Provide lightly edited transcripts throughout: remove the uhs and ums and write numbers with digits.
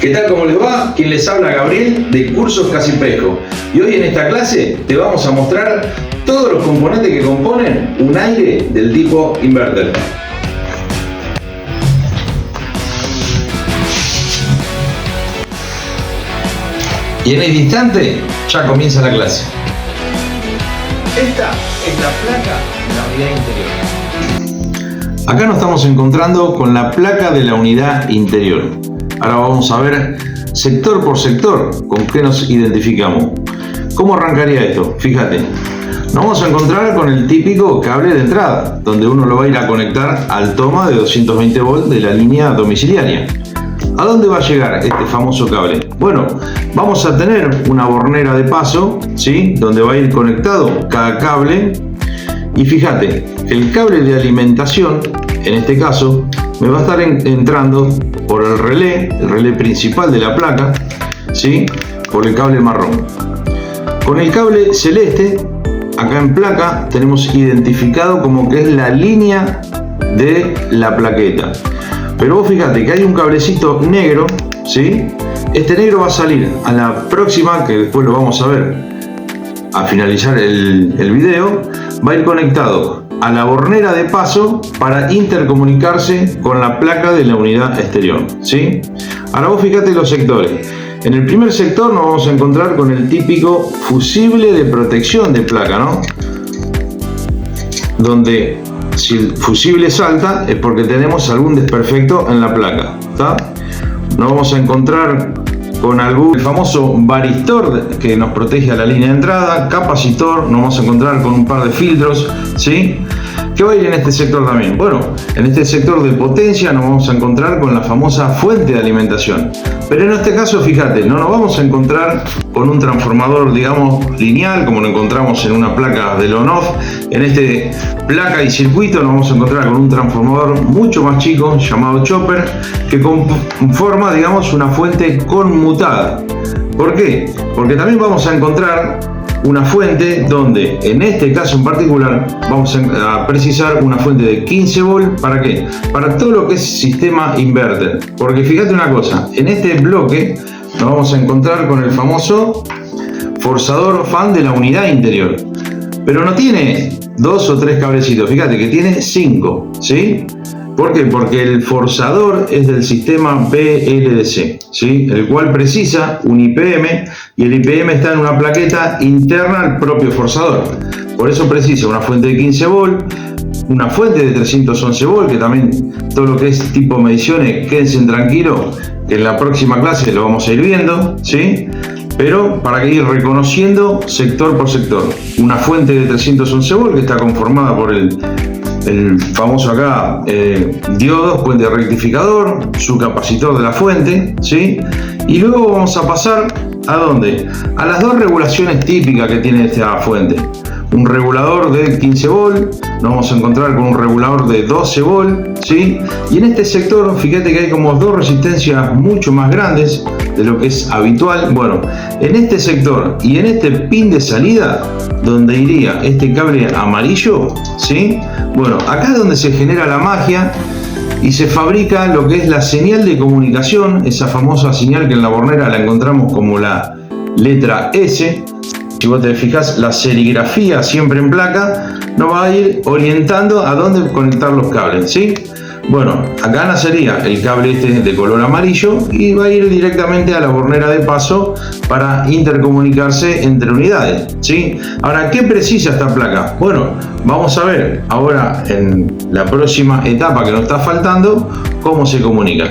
¿Qué tal? ¿Cómo les va? Quien les habla, Gabriel, de Cursos Casipesco. Y hoy en esta clase te vamos a mostrar todos los componentes que componen un aire del tipo inverter. Y en el instante ya comienza la clase. Esta es la placa de la unidad interior. Acá nos estamos encontrando con la placa de la unidad interior. Ahora vamos a ver sector por sector con qué nos identificamos. ¿Cómo arrancaría esto? Fíjate, nos vamos a encontrar con el típico cable de entrada, donde uno lo va a ir a conectar al toma de 220 volts de la línea domiciliaria. ¿A dónde va a llegar este famoso cable? Bueno, vamos a tener una bornera de paso, ¿sí? Donde va a ir conectado cada cable. Y fíjate, el cable de alimentación, en este caso, me va a estar entrando por el relé principal de la placa, ¿sí? Por el cable marrón. Con el cable celeste, acá en placa, tenemos identificado como que es la línea de la plaqueta. Pero vos fíjate que hay un cablecito negro, ¿sí? Este negro va a salir a la próxima, que después lo vamos a ver a finalizar el video, va a ir conectado a la bornera de paso para intercomunicarse con la placa de la unidad exterior, ¿sí? Ahora vos fíjate los sectores. En el primer sector nos vamos a encontrar con el típico fusible de protección de placa, ¿no? Donde si el fusible salta es porque tenemos algún desperfecto en la placa, ¿está? Nos vamos a encontrar con el famoso varistor que nos protege a la línea de entrada, capacitor, nos vamos a encontrar con un par de filtros, ¿sí? ¿Qué va a ir en este sector también? Bueno, en este sector de potencia nos vamos a encontrar con la famosa fuente de alimentación. Pero en este caso, fíjate, no nos vamos a encontrar con un transformador, digamos, lineal, como lo encontramos en una placa del on-off. En este placa y circuito nos vamos a encontrar con un transformador mucho más chico, llamado chopper, que conforma, digamos, una fuente conmutada. ¿Por qué? Porque también vamos a encontrar una fuente donde, en este caso en particular, vamos a precisar una fuente de 15 volts. ¿Para qué? Para todo lo que es sistema inverter. Porque fíjate una cosa, en este bloque nos vamos a encontrar con el famoso forzador fan de la unidad interior. Pero no tiene 2 o 3 cablecitos, fíjate que tiene 5, ¿sí? ¿Por qué? Porque el forzador es del sistema PLDC, ¿sí? El cual precisa un IPM, y el IPM está en una plaqueta interna al propio forzador. Por eso precisa una fuente de 15 volts, una fuente de 311 volts, que también todo lo que es tipo mediciones, quédense tranquilos, que en la próxima clase lo vamos a ir viendo, ¿sí? Pero para ir reconociendo sector por sector. Una fuente de 311 volts que está conformada por el famoso acá diodos, puente rectificador, su capacitor de la fuente, ¿sí? Y luego vamos a pasar ¿a dónde? A las dos regulaciones típicas que tiene esta fuente. Un regulador de 15 volts, nos vamos a encontrar con un regulador de 12 volts, ¿sí? Y en este sector, fíjate que hay como dos resistencias mucho más grandes de lo que es habitual. Bueno, en este sector y en este pin de salida, donde iría este cable amarillo, ¿sí? Bueno, acá es donde se genera la magia y se fabrica lo que es la señal de comunicación, esa famosa señal que en la bornera la encontramos como la letra S. Si vos te fijas, la serigrafía siempre en placa nos va a ir orientando a dónde conectar los cables, ¿sí? Bueno, acá nacería el cable este de color amarillo y va a ir directamente a la bornera de paso para intercomunicarse entre unidades, ¿sí? Ahora, ¿qué precisa esta placa? Bueno, vamos a ver ahora en la próxima etapa que nos está faltando cómo se comunican.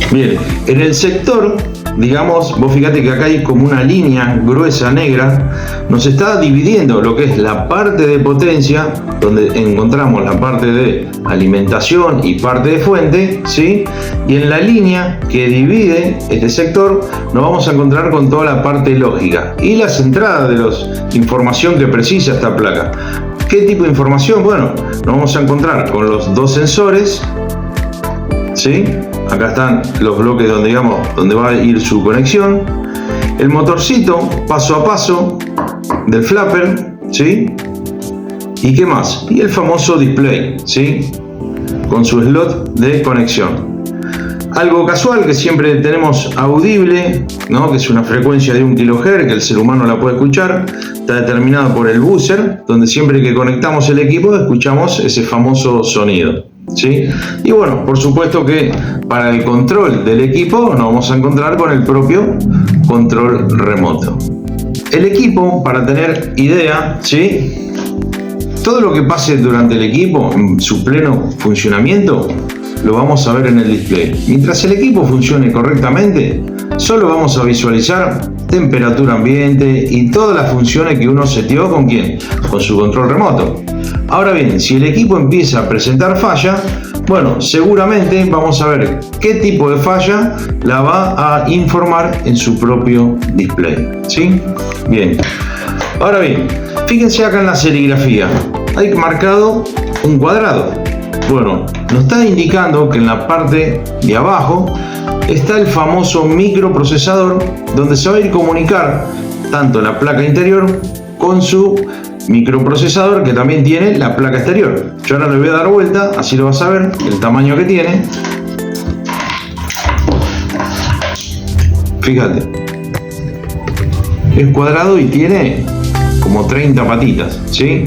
Bien, en el sector, digamos, vos fíjate que acá hay como una línea gruesa negra, nos está dividiendo lo que es la parte de potencia, donde encontramos la parte de alimentación y parte de fuente, ¿sí? Y en la línea que divide este sector nos vamos a encontrar con toda la parte lógica y las entradas de la información que precisa esta placa. ¿Qué tipo de información? Bueno, nos vamos a encontrar con los dos sensores, ¿sí? Acá están los bloques donde, digamos, donde va a ir su conexión, el motorcito paso a paso del flapper, ¿sí? ¿Y qué más? Y el famoso display, ¿sí? Con su slot de conexión. algo casual que siempre tenemos audible, ¿no? Que es una frecuencia de 1 kHz que el ser humano la puede escuchar, está determinado por el buzzer, donde siempre que conectamos el equipo escuchamos ese famoso sonido, ¿sí? Y bueno, por supuesto que para el control del equipo nos vamos a encontrar con el propio control remoto. El equipo, para tener idea, ¿sí? Todo lo que pase durante el equipo en su pleno funcionamiento lo vamos a ver en el display. Mientras el equipo funcione correctamente, solo vamos a visualizar temperatura ambiente y todas las funciones que uno seteó ¿con quién? Con su control remoto. Ahora bien, si el equipo empieza a presentar falla, bueno, seguramente vamos a ver qué tipo de falla la va a informar en su propio display, ¿sí? Bien. Ahora bien, fíjense acá en la serigrafía, hay marcado un cuadrado. Bueno, nos está indicando que en la parte de abajo está el famoso microprocesador donde se va a ir a comunicar tanto la placa interior con su microprocesador que también tiene la placa exterior. Yo ahora le voy a dar vuelta, así lo vas a ver, el tamaño que tiene. Fíjate, es cuadrado y tiene como 30 patitas, ¿sí?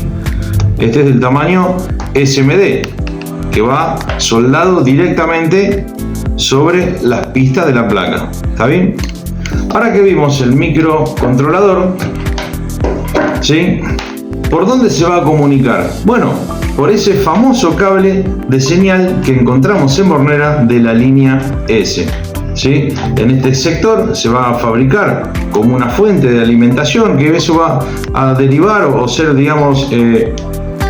Este es del tamaño SMD, que va soldado directamente sobre las pistas de la placa. ¿Está bien? Ahora que vimos el microcontrolador, ¿sí? ¿Por dónde se va a comunicar? Bueno, por ese famoso cable de señal que encontramos en Bornera de la línea S, ¿sí? En este sector se va a fabricar como una fuente de alimentación, que eso va a derivar o ser, digamos,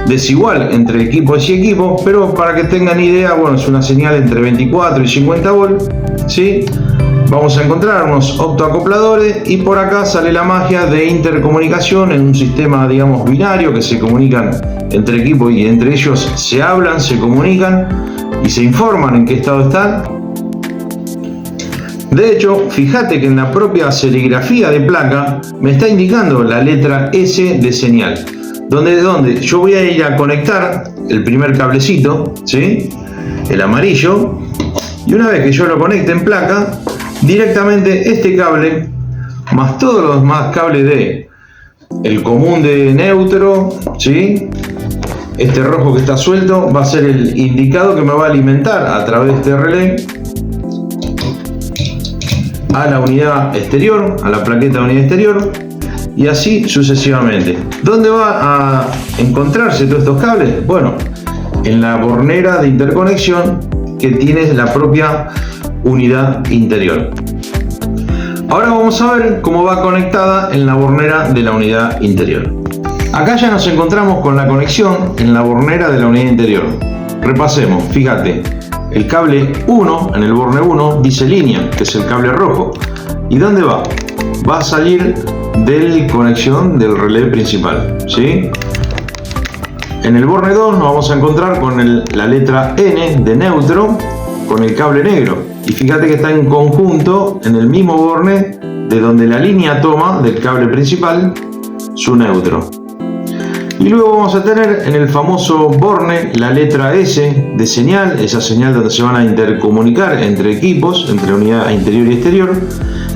desigual entre equipos y equipos, pero para que tengan idea, bueno, es una señal entre 24 y 50 volts, ¿sí? Vamos a encontrar unos optoacopladores y por acá sale la magia de intercomunicación en un sistema, digamos, binario, que se comunican entre equipos y entre ellos se hablan, se comunican y se informan en qué estado están. De hecho, fíjate que en la propia serigrafía de placa me está indicando la letra S de señal. Donde yo voy a ir a conectar el primer cablecito, ¿sí? El amarillo, y una vez que yo lo conecte en placa, directamente este cable, más todos los demás cables de el común de neutro, ¿sí? Este rojo que está suelto va a ser el indicado que me va a alimentar a través de este relé a la unidad exterior, a la plaqueta de unidad exterior, y así sucesivamente. ¿Dónde va a encontrarse todos estos cables? Bueno, en la bornera de interconexión que tiene la propia unidad interior. Ahora vamos a ver cómo va conectada en la bornera de la unidad interior. Acá ya nos encontramos con la conexión en la bornera de la unidad interior. Repasemos, fíjate, el cable 1 en el borne 1 dice línea, que es el cable rojo. ¿Y dónde va? Va a salir de la conexión del relé principal, ¿sí? En el borne 2 nos vamos a encontrar con la letra N de neutro con el cable negro. Y fíjate que está en conjunto en el mismo borne de donde la línea toma del cable principal su neutro. Y luego vamos a tener en el famoso borne la letra S de señal, esa señal donde se van a intercomunicar entre equipos, entre unidad interior y exterior.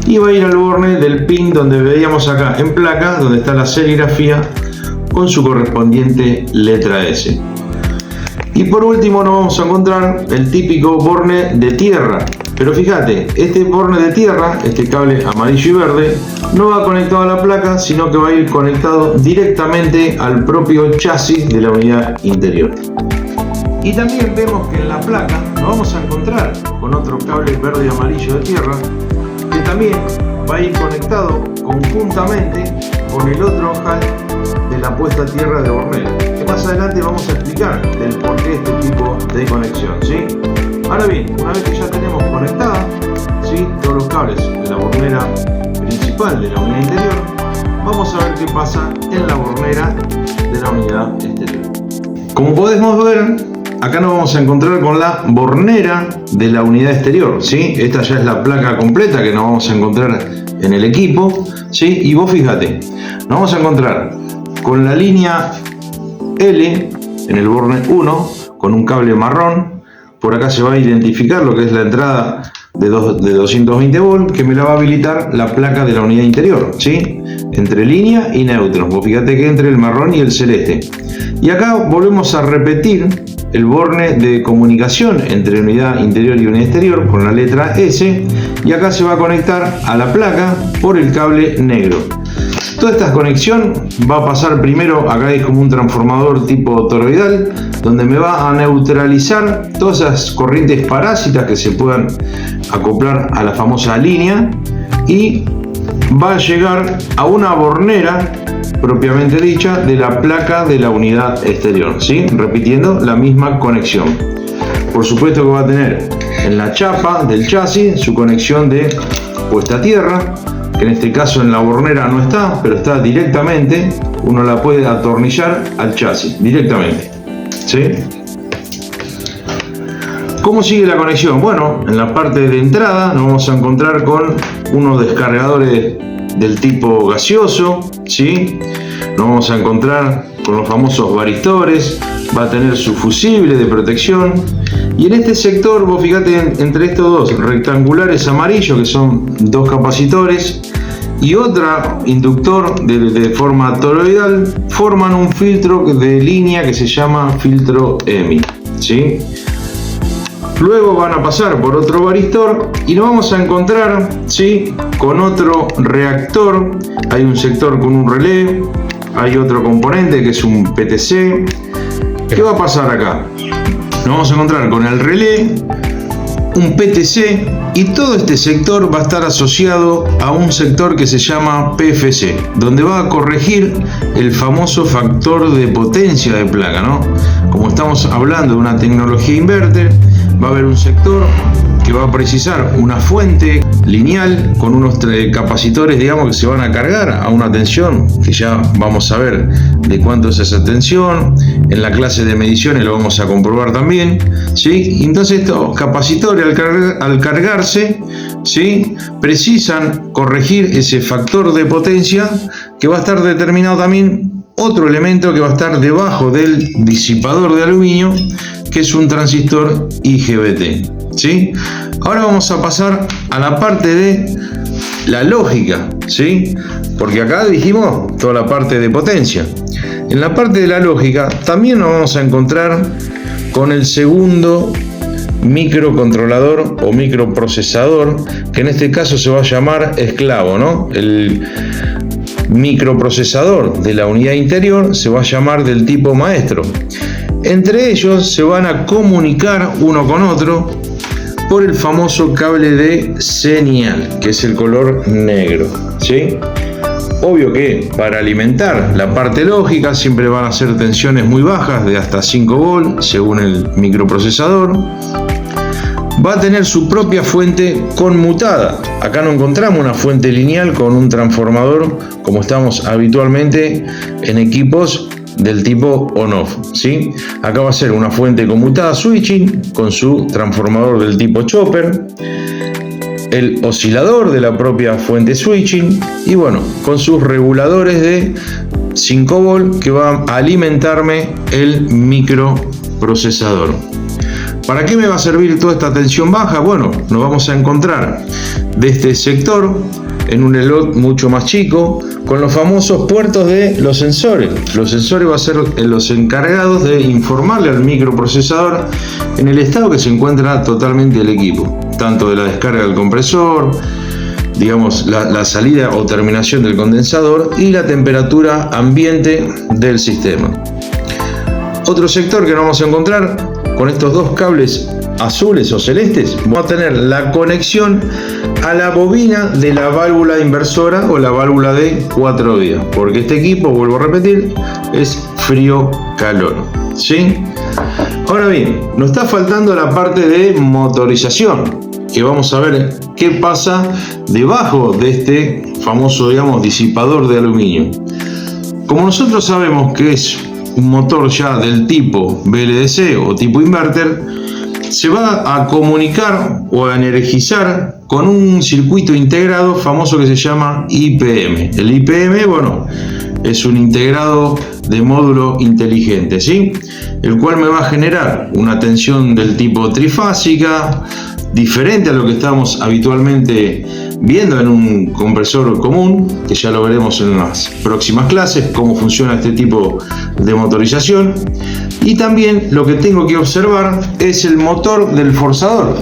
Y va a ir al borne del pin donde veíamos acá en placa, donde está la serigrafía con su correspondiente letra S. Y por último nos vamos a encontrar el típico borne de tierra. Pero fíjate, este borne de tierra, este cable amarillo y verde, no va conectado a la placa, sino que va a ir conectado directamente al propio chasis de la unidad interior. Y también vemos que en la placa nos vamos a encontrar con otro cable verde y amarillo de tierra, que también va a ir conectado conjuntamente con el otro ojal de la puesta a tierra de bornera, que más adelante vamos a explicar del por qué este tipo de conexión, ¿sí? Ahora bien, una vez que ya tenemos conectada, ¿sí?, todos los cables de la bornera principal de la unidad interior, vamos a ver qué pasa en la bornera de la unidad exterior. Como podemos ver, acá nos vamos a encontrar con la bornera de la unidad exterior, ¿sí? Esta ya es la placa completa que nos vamos a encontrar en el equipo, ¿sí? Y vos fíjate, nos vamos a encontrar con la línea L en el borne 1 con un cable marrón. Por acá se va a identificar lo que es la entrada de 220 volts que me la va a habilitar la placa de la unidad interior, ¿sí? Entre línea y neutros. Vos fíjate que entre el marrón y el celeste. Y acá volvemos a repetir el borne de comunicación entre unidad interior y unidad exterior con la letra S, y acá se va a conectar a la placa por el cable negro. Toda esta conexión va a pasar primero, acá es como un transformador tipo toroidal, donde me va a neutralizar todas esas corrientes parásitas que se puedan acoplar a la famosa línea, y va a llegar a una bornera propiamente dicha de la placa de la unidad exterior, ¿sí? Repitiendo la misma conexión. Por supuesto que va a tener en la chapa del chasis su conexión de puesta a tierra, que en este caso en la bornera no está, pero está directamente, uno la puede atornillar al chasis directamente, ¿sí? ¿Cómo sigue la conexión? Bueno, en la parte de entrada nos vamos a encontrar con unos descargadores del tipo gaseoso, ¿sí? Nos vamos a encontrar con los famosos varistores, va a tener su fusible de protección, y en este sector, vos fíjate entre estos dos rectangulares amarillos que son dos capacitores y otro inductor de forma toroidal, forman un filtro de línea que se llama filtro EMI, ¿sí? Luego van a pasar por otro varistor y nos vamos a encontrar, ¿sí?, con otro reactor. Hay un sector con un relé, hay otro componente que es un PTC. ¿Qué va a pasar acá? Nos vamos a encontrar con el relé, un PTC, y todo este sector va a estar asociado a un sector que se llama PFC, donde va a corregir el famoso factor de potencia de placa, ¿no? Como estamos hablando de una tecnología inverter, va a haber un sector que va a precisar una fuente lineal con unos capacitores, digamos, que se van a cargar a una tensión, que ya vamos a ver de cuánto es esa tensión. En la clase de mediciones lo vamos a comprobar también, ¿sí? Entonces estos capacitores al cargarse, ¿sí?, precisan corregir ese factor de potencia, que va a estar determinado también otro elemento que va a estar debajo del disipador de aluminio, que es un transistor IGBT, ¿sí? Ahora vamos a pasar a la parte de la lógica, ¿sí? Porque acá dijimos toda la parte de potencia. En la parte de la lógica también nos vamos a encontrar con el segundo microcontrolador o microprocesador, que en este caso se va a llamar esclavo, ¿no? El microprocesador de la unidad interior se va a llamar del tipo maestro. Entre ellos se van a comunicar uno con otro por el famoso cable de señal, que es el color negro, ¿sí? Obvio que para alimentar la parte lógica siempre van a ser tensiones muy bajas, de hasta 5 volts según el microprocesador. Va a tener su propia fuente conmutada. Acá no encontramos una fuente lineal con un transformador como estamos habitualmente en equipos del tipo on-off, ¿sí? Acá va a ser una fuente conmutada switching con su transformador del tipo chopper, el oscilador de la propia fuente switching y bueno, con sus reguladores de 5 volts que va a alimentarme el microprocesador. ¿Para qué me va a servir toda esta tensión baja? Bueno, nos vamos a encontrar de este sector en un slot mucho más chico con los famosos puertos de los sensores. Los sensores van a ser los encargados de informarle al microprocesador en el estado que se encuentra totalmente el equipo, tanto de la descarga del compresor, digamos la salida o terminación del condensador y la temperatura ambiente del sistema. Otro sector que nos vamos a encontrar con estos dos cables azules o celestes, vamos a tener la conexión a la bobina de la válvula inversora o la válvula de 4 vías, porque este equipo, vuelvo a repetir, es frío-calor, ¿sí? Ahora bien, nos está faltando la parte de motorización, que vamos a ver qué pasa debajo de este famoso, digamos, disipador de aluminio. Como nosotros sabemos que es un motor ya del tipo BLDC o tipo inverter, se va a comunicar o a energizar con un circuito integrado famoso que se llama IPM. El IPM, bueno, es un integrado de módulo inteligente, ¿sí? El cual me va a generar una tensión del tipo trifásica, diferente a lo que estamos habitualmente viendo en un compresor común, que ya lo veremos en las próximas clases, cómo funciona este tipo de motorización. Y también lo que tengo que observar es el motor del forzador.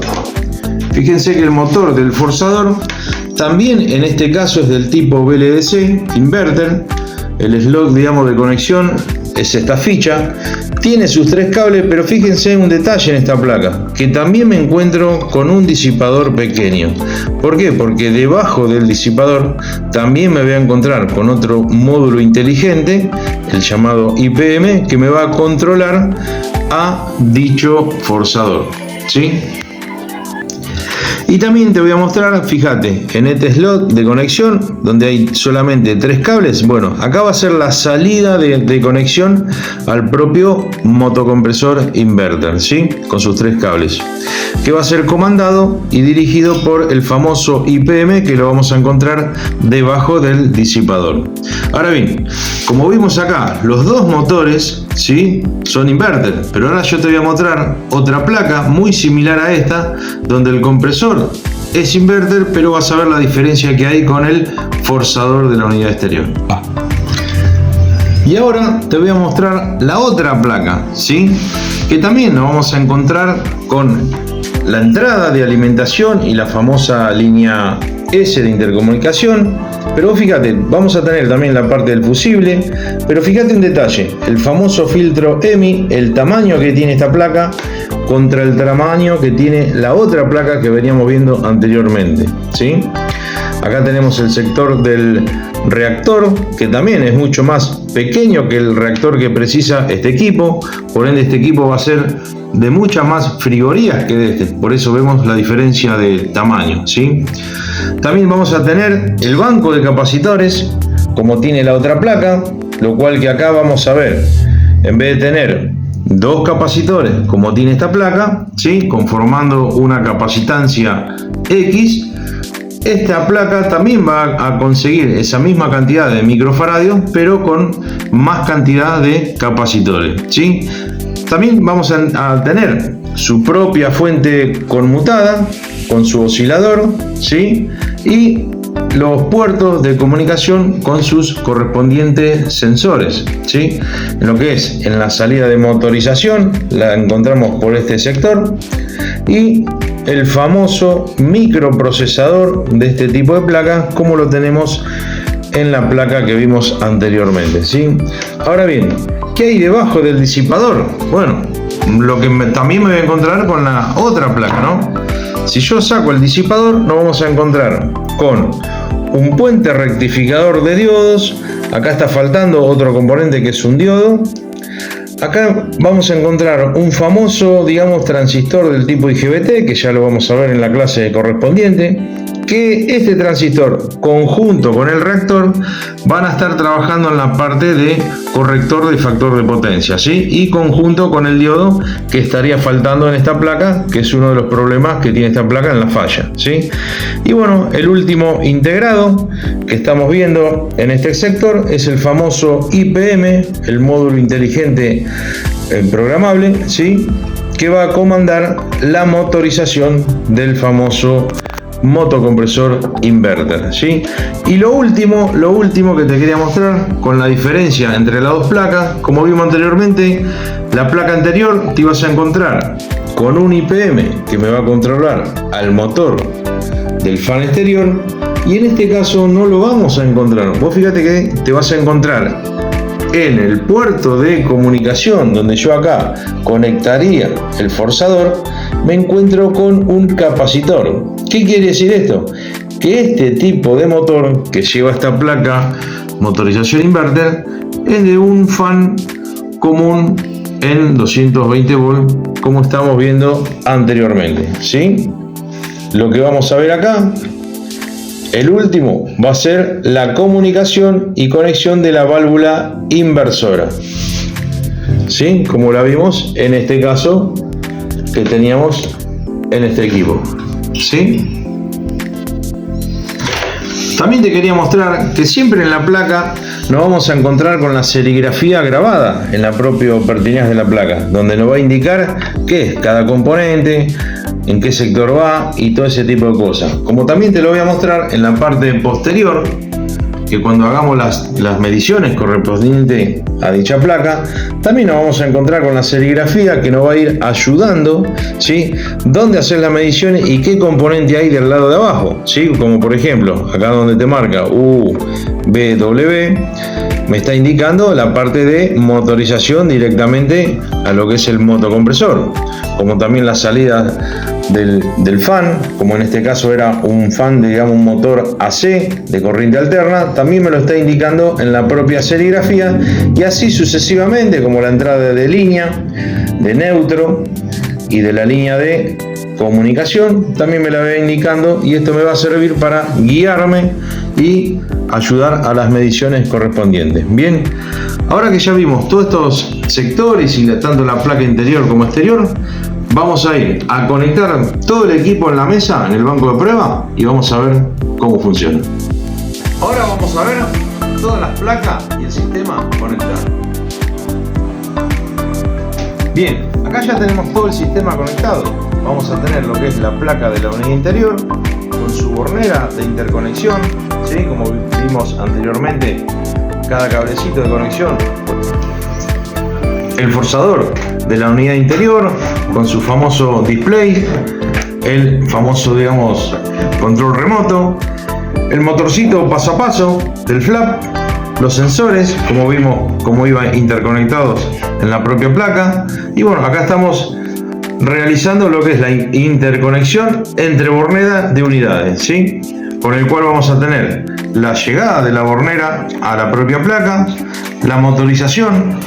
Fíjense que el motor del forzador también en este caso es del tipo BLDC, inverter. El slot, digamos, de conexión es esta ficha. Tiene sus 3 cables, pero fíjense un detalle en esta placa, que también me encuentro con un disipador pequeño. ¿Por qué? Porque debajo del disipador también me voy a encontrar con otro módulo inteligente, el llamado IPM, que me va a controlar a dicho forzador, ¿sí? Y también te voy a mostrar, fíjate, en este slot de conexión, donde hay solamente 3 cables, bueno, acá va a ser la salida de conexión al propio motocompresor inverter, ¿sí? Con sus 3 cables, que va a ser comandado y dirigido por el famoso IPM, que lo vamos a encontrar debajo del disipador. Ahora bien, como vimos acá, los dos motores, ¿sí?, son inverter, pero ahora yo te voy a mostrar otra placa muy similar a esta, donde el compresor es inverter, pero vas a ver la diferencia que hay con el forzador de la unidad exterior. Y ahora te voy a mostrar la otra placa, ¿sí?, que también nos vamos a encontrar con la entrada de alimentación y la famosa línea S de intercomunicación. Pero fíjate, vamos a tener también la parte del fusible, pero fíjate un detalle, el famoso filtro EMI, el tamaño que tiene esta placa contra el tamaño que tiene la otra placa que veníamos viendo anteriormente, ¿sí? Acá tenemos el sector del reactor, que también es mucho más pequeño que el reactor que precisa este equipo, por ende este equipo va a ser de muchas más frigorías que de este, por eso vemos la diferencia de tamaño, ¿sí? También vamos a tener el banco de capacitores como tiene la otra placa, lo cual que acá vamos a ver, en vez de tener 2 capacitores como tiene esta placa, ¿sí?, conformando una capacitancia X, esta placa también va a conseguir esa misma cantidad de microfaradios, pero con más cantidad de capacitores, ¿sí? También vamos a tener su propia fuente conmutada con su oscilador, ¿sí?, y los puertos de comunicación con sus correspondientes sensores, ¿sí? En lo que es en la salida de motorización la encontramos por este sector, y el famoso microprocesador de este tipo de placas, como lo tenemos en la placa que vimos anteriormente, ¿sí? Ahora bien, ¿qué hay debajo del disipador? Bueno, lo que también me voy a encontrar con la otra placa, ¿no? Si yo saco el disipador, nos vamos a encontrar con un puente rectificador de diodos. Acá está faltando otro componente que es un diodo. Acá vamos a encontrar un famoso, digamos, transistor del tipo IGBT, que ya lo vamos a ver en la clase correspondiente, que este transistor conjunto con el reactor van a estar trabajando en la parte de corrector de factor de potencia, ¿sí?, y conjunto con el diodo que estaría faltando en esta placa, que es uno de los problemas que tiene esta placa en la falla, ¿sí? Y bueno, el último integrado que estamos viendo en este sector es el famoso IPM, el módulo inteligente programable, ¿sí?, que va a comandar la motorización del famoso motocompresor inverter, ¿sí? Y lo último que te quería mostrar con la diferencia entre las dos placas, como vimos anteriormente, la placa anterior te ibas a encontrar con un IPM que me va a controlar al motor del fan exterior, y en este caso no lo vamos a encontrar. Vos fíjate que te vas a encontrar en el puerto de comunicación, donde yo acá conectaría el forzador, me encuentro con un capacitor. ¿Qué quiere decir esto? Que este tipo de motor que lleva esta placa motorización inverter es de un fan común en 220 volts, como estamos viendo anteriormente, ¿sí? Lo que vamos a ver acá, el último, va a ser la comunicación y conexión de la válvula inversora, ¿sí?, como la vimos en este caso que teníamos en este equipo, ¿sí? También te quería mostrar que siempre en la placa nos vamos a encontrar con la serigrafía grabada en la propia pertinaz de la placa, donde nos va a indicar qué es cada componente, en qué sector va y todo ese tipo de cosas. Como también te lo voy a mostrar en la parte posterior, que cuando hagamos las mediciones correspondientes a dicha placa, también nos vamos a encontrar con la serigrafía que nos va a ir ayudando, ¿sí? Dónde hacer las mediciones y qué componente hay del lado de abajo, ¿sí? Como por ejemplo, acá donde te marca UBW, me está indicando la parte de motorización directamente a lo que es el motocompresor, como también la salida del fan, como en este caso era un fan de, digamos, un motor AC de corriente alterna, también me lo está indicando en la propia serigrafía, y así sucesivamente, como la entrada de línea, de neutro y de la línea de comunicación, también me la va indicando, y esto me va a servir para guiarme y ayudar a las mediciones correspondientes. Bien, ahora que ya vimos todos estos sectores y tanto la placa interior como exterior, vamos a ir a conectar todo el equipo en la mesa, en el banco de prueba, y vamos a ver cómo funciona. Ahora vamos a ver todas las placas y el sistema conectado. Bien, acá ya tenemos todo el sistema conectado. Vamos a tener lo que es la placa de la unidad interior con su bornera de interconexión, ¿sí? Como vimos anteriormente, cada cablecito de conexión. El forzador de la unidad interior con su famoso display, el famoso, digamos, control remoto, el motorcito paso a paso del flap, los sensores, como vimos, como iban interconectados en la propia placa. Y bueno, acá estamos realizando lo que es la interconexión entre bornera de unidades, ¿sí? Con el cual vamos a tener la llegada de la bornera a la propia placa, la motorización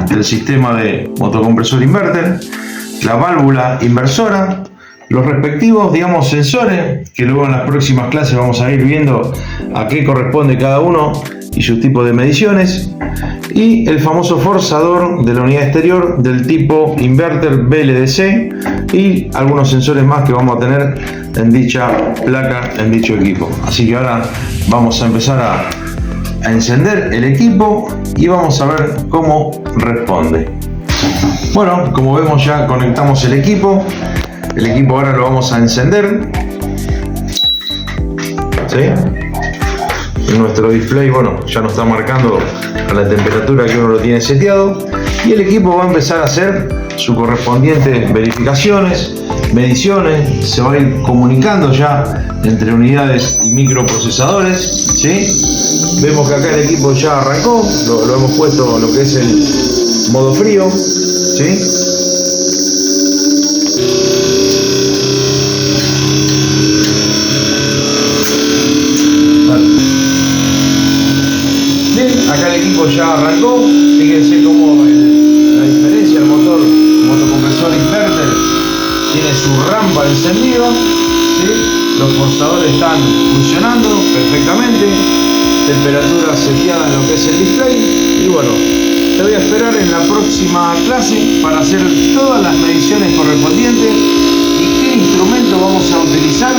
del sistema de motocompresor inverter, la válvula inversora, los respectivos, digamos, sensores, que luego en las próximas clases vamos a ir viendo a qué corresponde cada uno y sus tipos de mediciones, y el famoso forzador de la unidad exterior del tipo inverter BLDC, y algunos sensores más que vamos a tener en dicha placa, en dicho equipo. Así que ahora vamos a empezar a encender el equipo y vamos a ver cómo responde. Bueno, como vemos, ya conectamos el equipo. El equipo ahora lo vamos a encender, ¿sí? En nuestro display, bueno, ya nos está marcando a la temperatura que uno lo tiene seteado, y el equipo va a empezar a hacer sus correspondientes verificaciones, mediciones. Se va a ir comunicando ya entre unidades y microprocesadores, ¿sí? Vemos que acá el equipo ya arrancó, lo hemos puesto lo que es el modo frío, ¿sí? Bien, acá el equipo ya arrancó. Fíjense cómo la diferencia, el motor motocompresor inverter tiene su rampa de encendido, ¿sí? Los forzadores están funcionando perfectamente, temperatura seteada en lo que es el display. Y bueno, te voy a esperar en la próxima clase para hacer todas las mediciones correspondientes y qué instrumento vamos a utilizar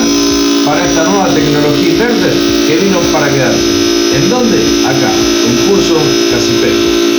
para esta nueva tecnología inverter que vino para quedarse. ¿En dónde? Acá, en Curso Casipesco.